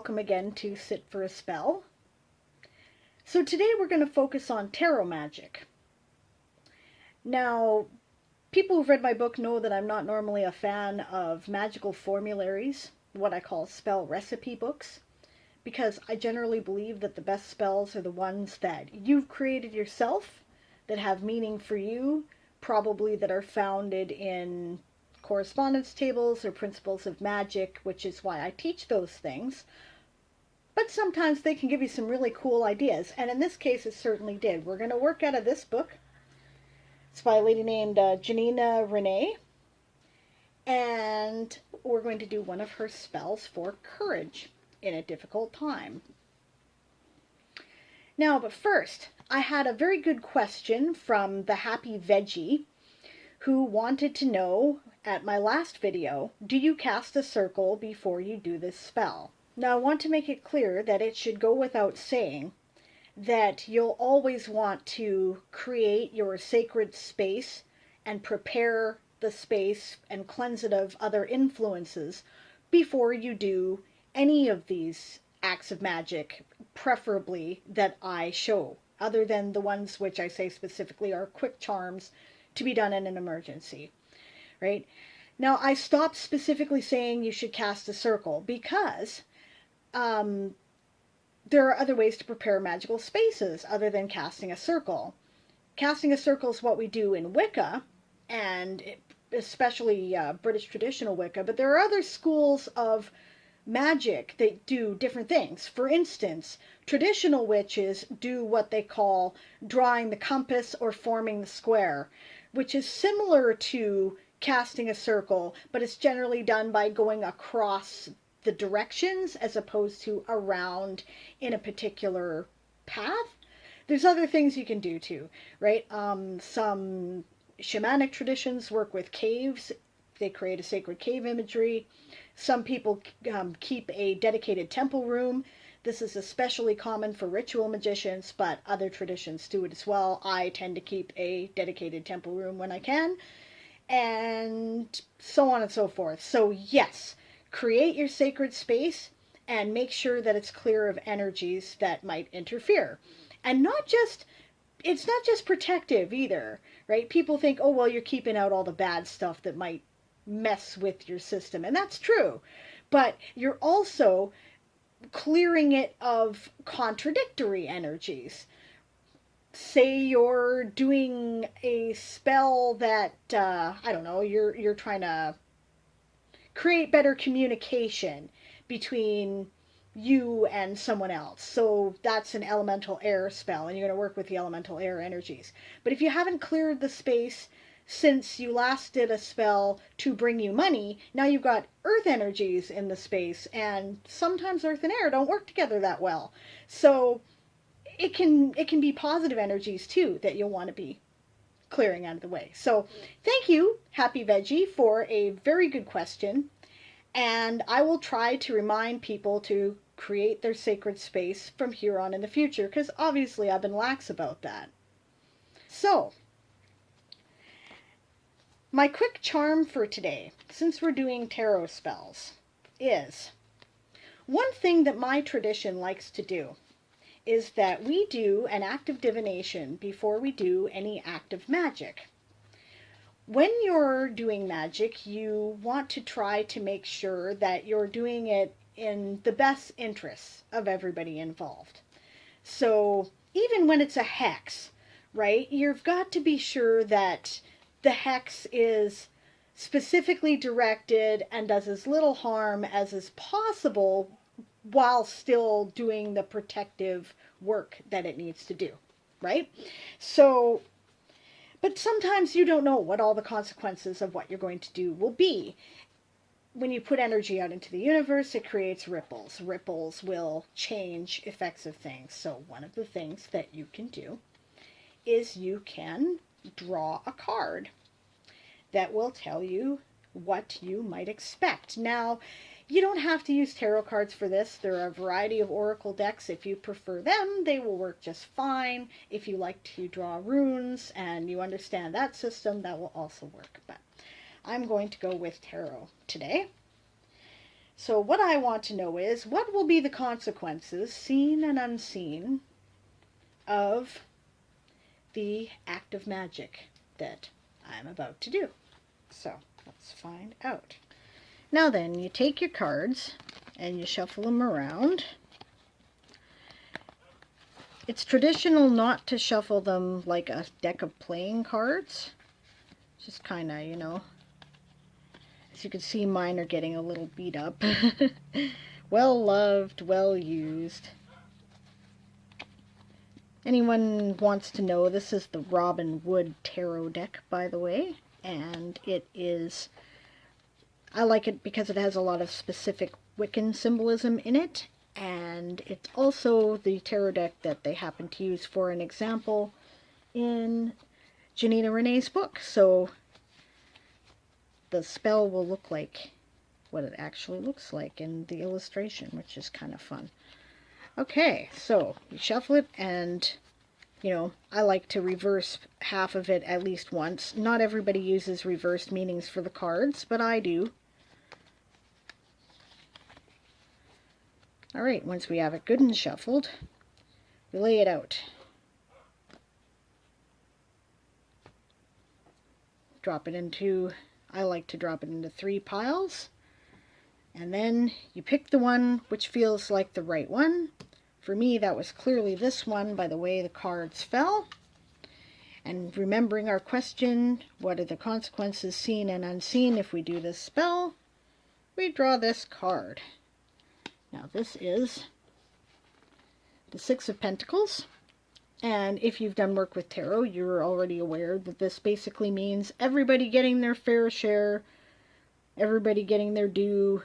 welcome again to Sit for a Spell. So today we're going to focus on tarot magic. Now, people who've read my book know that I'm not normally a fan of magical formularies, what I call spell recipe books, because I generally believe that the best spells are the ones that you've created yourself, that have meaning for you, probably that are founded in correspondence tables or principles of magic, which is why I teach those things. But sometimes they can give you some really cool ideas, and in this case it certainly did. We're going to work out of this book. It's by a lady named Janina Reneé, and we're going to do one of her spells for courage in a difficult time. Now, but first, I had a very good question from the Happy Veggie, who wanted to know, at my last video, do you cast a circle before you do this spell? Now, I want to make it clear that it should go without saying that you'll always want to create your sacred space and prepare the space and cleanse it of other influences before you do any of these acts of magic, preferably that I show, other than the ones which I say specifically are quick charms to be done in an emergency, right? Now, I stopped specifically saying you should cast a circle because there are other ways to prepare magical spaces other than casting a circle. Casting a circle is what we do in Wicca, and especially British traditional Wicca, but there are other schools of magic that do different things. For instance, traditional witches do what they call drawing the compass or forming the square, which is similar to casting a circle, but it's generally done by going across the directions as opposed to around in a particular path. There's other things you can do too, right? Some shamanic traditions work with caves. They create a sacred cave imagery. Some people keep a dedicated temple room. This is especially common for ritual magicians, but other traditions do it as well. I tend to keep a dedicated temple room when I can, and so on and so forth. So yes, create your sacred space and make sure that it's clear of energies that might interfere. And it's not just protective either, right? People think, oh, well, you're keeping out all the bad stuff that might mess with your system. And that's true. But you're also clearing it of contradictory energies. Say you're doing a spell that, I don't know, you're trying to create better communication between you and someone else. So that's an elemental air spell, and you're going to work with the elemental air energies. But if you haven't cleared the space since you last did a spell to bring you money, now you've got earth energies in the space, and sometimes earth and air don't work together that well. So it can be positive energies too that you'll want to be clearing out of the way. So thank you, Happy Veggie, for a very good question. And I will try to remind people to create their sacred space from here on in the future, because obviously I've been lax about that. So, my quick charm for today, since we're doing tarot spells, is one thing that my tradition likes to do is that we do an act of divination before we do any act of magic. When you're doing magic, you want to try to make sure that you're doing it in the best interests of everybody involved. So even when it's a hex, right, you've got to be sure that the hex is specifically directed and does as little harm as is possible while still doing the protective work that it needs to do, right? So, but sometimes you don't know what all the consequences of what you're going to do will be. When you put energy out into the universe, it creates ripples. Ripples will change effects of things. So one of the things that you can do is you can draw a card that will tell you what you might expect. Now, you don't have to use tarot cards for this. There are a variety of oracle decks. If you prefer them, they will work just fine. If you like to draw runes and you understand that system, that will also work. But I'm going to go with tarot today. So what I want to know is, what will be the consequences, seen and unseen, of the act of magic that I'm about to do? So let's find out. Now then, you take your cards and you shuffle them around. It's traditional not to shuffle them like a deck of playing cards. Just kind of, you know, as you can see, mine are getting a little beat up. Well loved, well used. Anyone wants to know, this is the Robin Wood Tarot deck, by the way. And it is, I like it because it has a lot of specific Wiccan symbolism in it. And it's also the tarot deck that they happen to use for an example in Janina Reneé's book. So the spell will look like what it actually looks like in the illustration, which is kind of fun. Okay, so you shuffle it, and you know, I like to reverse half of it at least once. Not everybody uses reversed meanings for the cards, but I do. Alright, once we have it good and shuffled, we lay it out. Drop it into, I like to drop it into 3 piles. And then you pick the one which feels like the right one. For me, that was clearly this one by the way the cards fell. And remembering our question, what are the consequences seen and unseen if we do this spell? We draw this card. Now this is the Six of Pentacles, and if you've done work with tarot, you're already aware that this basically means everybody getting their fair share, everybody getting their due,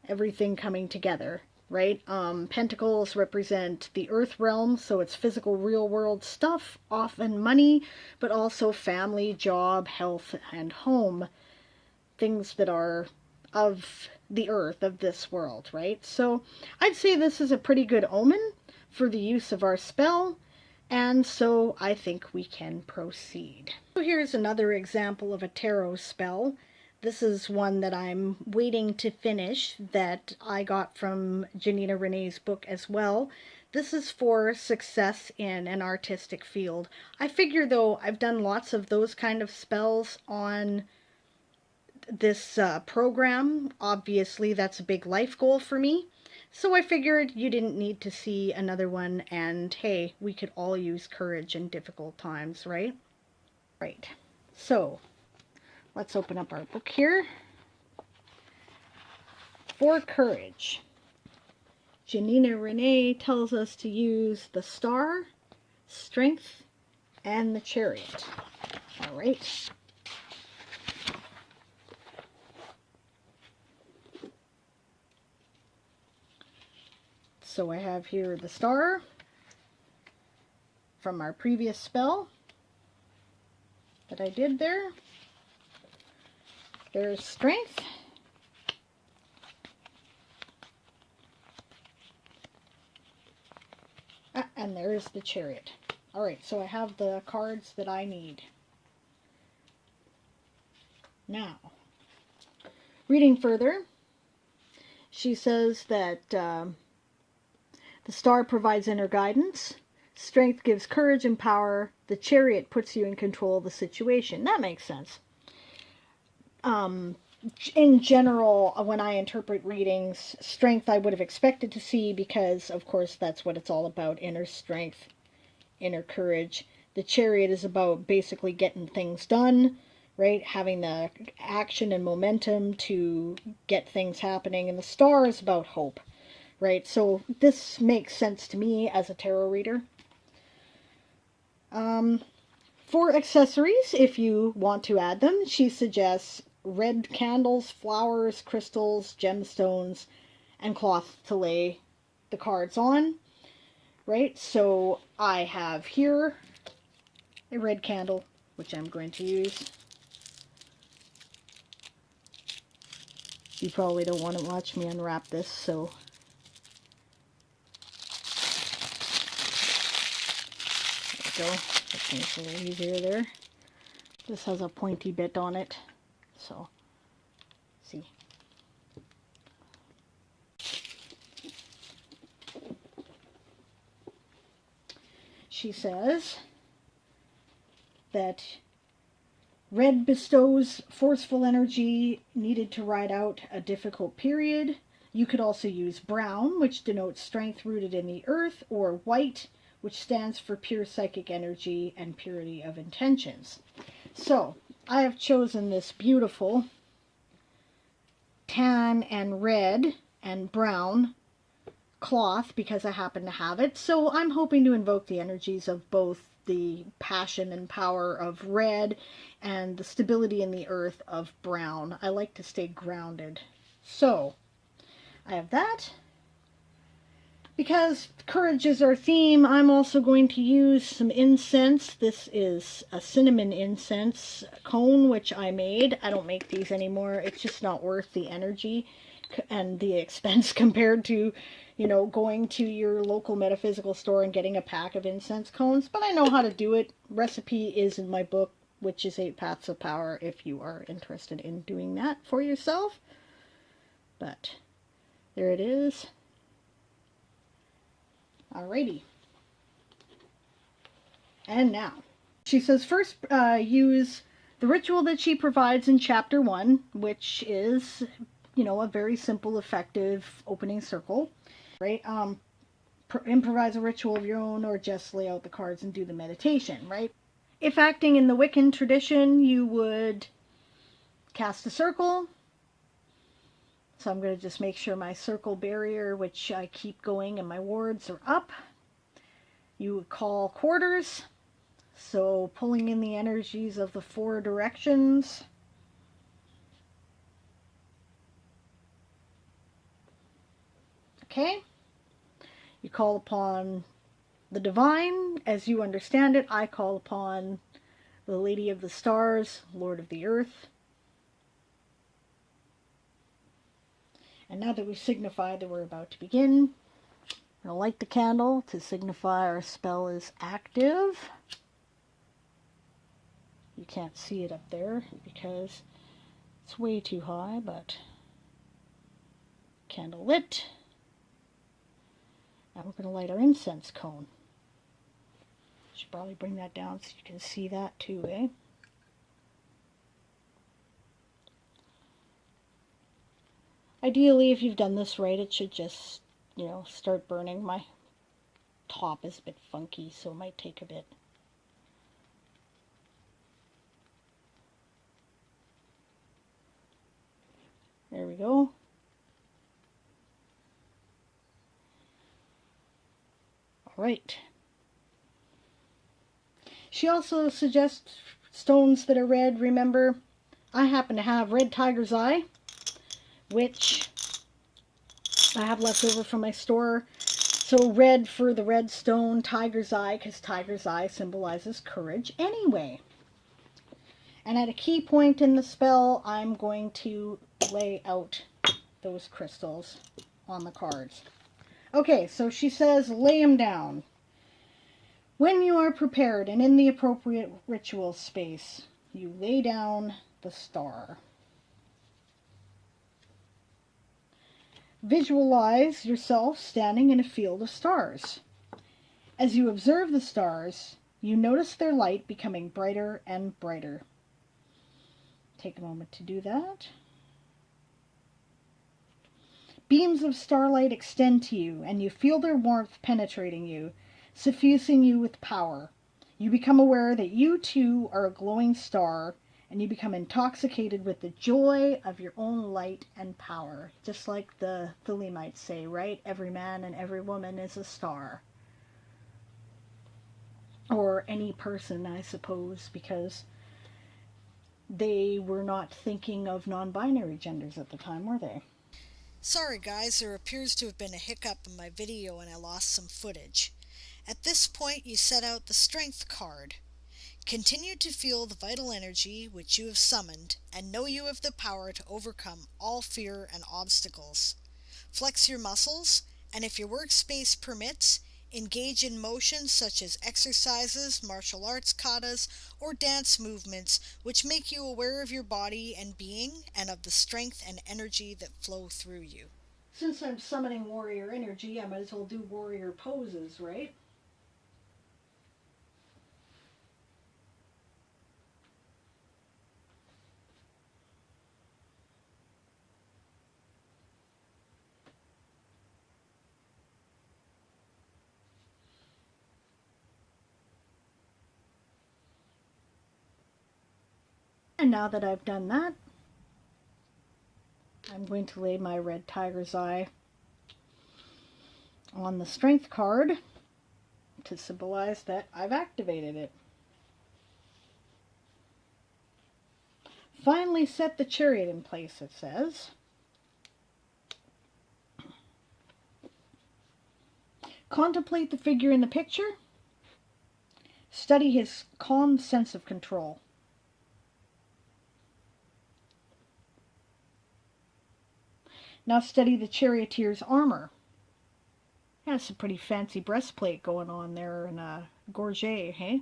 everything coming together, right? Pentacles represent the earth realm, so it's physical, real world stuff, often money, but also family, job, health, and home. Things that are of the earth, of this world, right? So I'd say this is a pretty good omen for the use of our spell, and so I think we can proceed. So here's another example of a tarot spell. This is one that I'm waiting to finish that I got from Janina Reneé's book as well. This is for success in an artistic field. I figure, though, I've done lots of those kind of spells on this program. Obviously, that's a big life goal for me. So I figured you didn't need to see another one, and hey, we could all use courage in difficult times, right? Right. So let's open up our book here. For courage, Janina Reneé tells us to use the Star, Strength, and the Chariot. All right. So I have here the Star from our previous spell that I did there. There's Strength. And there's the Chariot. Alright, so I have the cards that I need. Now, reading further, she says that the Star provides inner guidance, Strength gives courage and power, the Chariot puts you in control of the situation. That makes sense. In general, when I interpret readings, Strength I would have expected to see because, of course, that's what it's all about, inner strength, inner courage. The Chariot is about basically getting things done, right? Having the action and momentum to get things happening. And the Star is about hope, right? So this makes sense to me as a tarot reader. For accessories, if you want to add them, she suggests red candles, flowers, crystals, gemstones, and cloth to lay the cards on, right? So I have here a red candle, which I'm going to use. You probably don't want to watch me unwrap this, so there we go. That makes it a little easier there. This has a pointy bit on it, so see, she says that red bestows forceful energy needed to ride out a difficult period. You could also use brown, which denotes strength rooted in the earth, or white, which stands for pure psychic energy and purity of intentions. So, I have chosen this beautiful tan and red and brown cloth because I happen to have it. So I'm hoping to invoke the energies of both the passion and power of red and the stability in the earth of brown. I like to stay grounded. So I have that. Because courage is our theme, I'm also going to use some incense. This is a cinnamon incense cone, which I made. I don't make these anymore. It's just not worth the energy and the expense compared to, you know, going to your local metaphysical store and getting a pack of incense cones. But I know how to do it. Recipe is in my book, which is 8 Paths of Power, if you are interested in doing that for yourself. But there it is. Alrighty. And now, she says first use the ritual that she provides in chapter 1, which is, you know, a very simple, effective opening circle, right? Improvise a ritual of your own or just lay out the cards and do the meditation, right? If acting in the Wiccan tradition, you would cast a circle. So I'm going to just make sure my circle barrier, which I keep going, and my wards are up. You would call quarters. So pulling in the energies of the 4 directions. Okay. You call upon the divine as you understand it. I call upon the Lady of the Stars, Lord of the Earth. And now that we've signified that we're about to begin, I'm going to light the candle to signify our spell is active. You can't see it up there because it's way too high, but candle lit. Now we're going to light our incense cone. Should probably bring that down so you can see that too, eh? Ideally, if you've done this right, it should just, you know, start burning. My top is a bit funky, so it might take a bit. There we go. All right. She also suggests stones that are red. Remember, I happen to have red tiger's eye, which I have left over from my store. So red for the red stone, tiger's eye, because tiger's eye symbolizes courage anyway. And at a key point in the spell, I'm going to lay out those crystals on the cards. Okay, so she says lay them down. When you are prepared and in the appropriate ritual space, you lay down the star. Visualize yourself standing in a field of stars. As you observe the stars, you notice their light becoming brighter and brighter. Take a moment to do that. Beams of starlight extend to you, and you feel their warmth penetrating you, suffusing you with power. You become aware that you too are a glowing star, and you become intoxicated with the joy of your own light and power. Just like the Philly might say, right? Every man and every woman is a star. Or any person, I suppose, because they were not thinking of non-binary genders at the time, were they? Sorry guys, there appears to have been a hiccup in my video and I lost some footage. At this point you set out the Strength card. Continue to feel the vital energy which you have summoned and know you have the power to overcome all fear and obstacles. Flex your muscles, and if your workspace permits, engage in motions such as exercises, martial arts katas, or dance movements which make you aware of your body and being and of the strength and energy that flow through you. Since I'm summoning warrior energy, I might as well do warrior poses, right? And now that I've done that, I'm going to lay my red tiger's eye on the strength card to symbolize that I've activated it. Finally set the chariot in place, it says. Contemplate the figure in the picture. Study his calm sense of control. Now study the charioteer's armor. Has some pretty fancy breastplate going on there and a gorget, hey?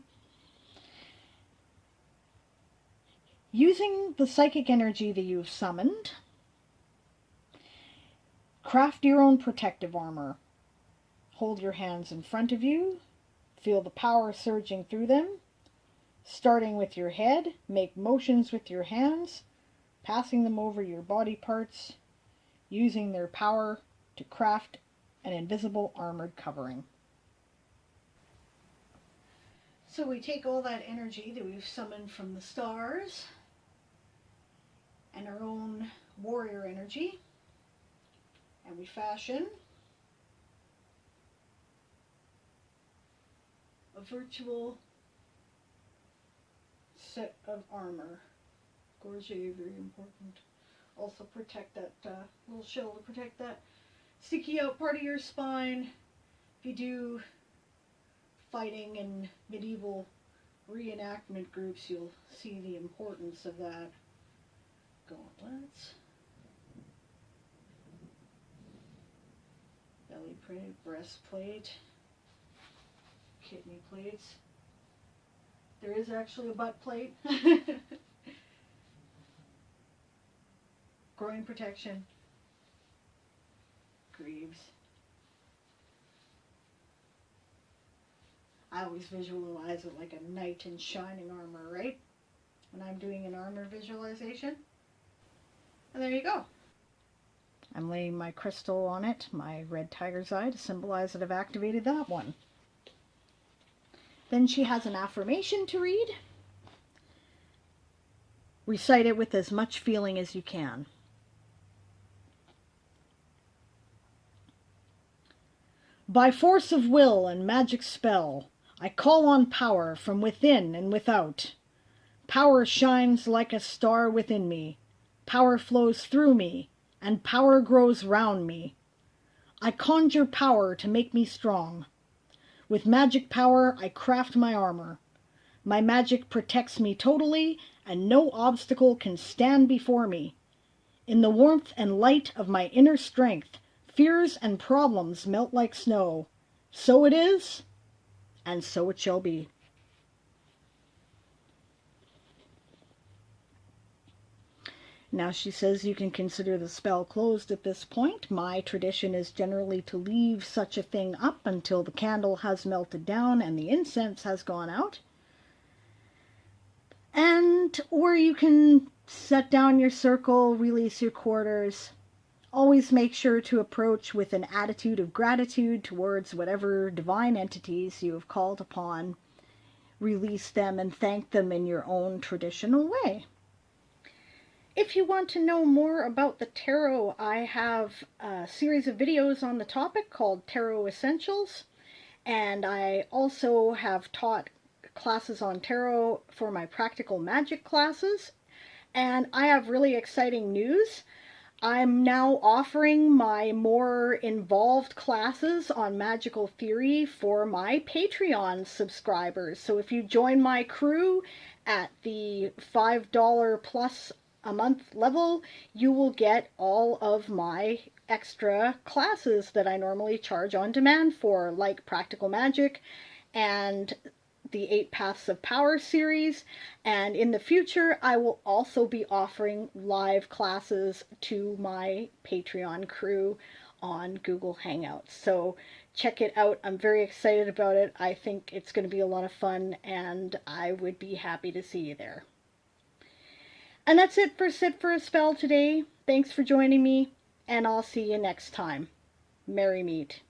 Using the psychic energy that you've summoned, craft your own protective armor. Hold your hands in front of you. Feel the power surging through them. Starting with your head, make motions with your hands, passing them over your body parts, using their power to craft an invisible armored covering. So we take all that energy that we've summoned from the stars and our own warrior energy, and we fashion a virtual set of armor. Gorget, very important. Also protect that little shell to protect that sticky out part of your spine. If you do fighting in medieval reenactment groups, you'll see the importance of that. Gauntlets. Belly plate, breastplate. Kidney plates. There is actually a butt plate. Groin protection. Greaves. I always visualize it like a knight in shining armor, right? When I'm doing an armor visualization. And there you go. I'm laying my crystal on it, my red tiger's eye, to symbolize that I've activated that one. Then she has an affirmation to read. Recite it with as much feeling as you can. By force of will and magic spell, I call on power from within and without. Power shines like a star within me. Power flows through me, and power grows round me. I conjure power to make me strong. With magic power, I craft my armor. My magic protects me totally, and no obstacle can stand before me. In the warmth and light of my inner strength, fears and problems melt like snow. So it is, and so it shall be. Now she says you can consider the spell closed at this point. My tradition is generally to leave such a thing up until the candle has melted down and the incense has gone out. Or you can set down your circle, release your quarters. Always make sure to approach with an attitude of gratitude towards whatever divine entities you have called upon. Release them and thank them in your own traditional way. If you want to know more about the tarot, I have a series of videos on the topic called Tarot Essentials, and I also have taught classes on tarot for my practical magic classes, and I have really exciting news. I'm now offering my more involved classes on magical theory for my Patreon subscribers. So if you join my crew at the $5 plus a month level, you will get all of my extra classes that I normally charge on demand for, like Practical Magic and the 8 Paths of Power series. And in the future, I will also be offering live classes to my Patreon crew on Google Hangouts. So check it out. I'm very excited about it. I think it's going to be a lot of fun, and I would be happy to see you there. And that's it for Sit for a Spell today. Thanks for joining me, and I'll see you next time. Merry meet.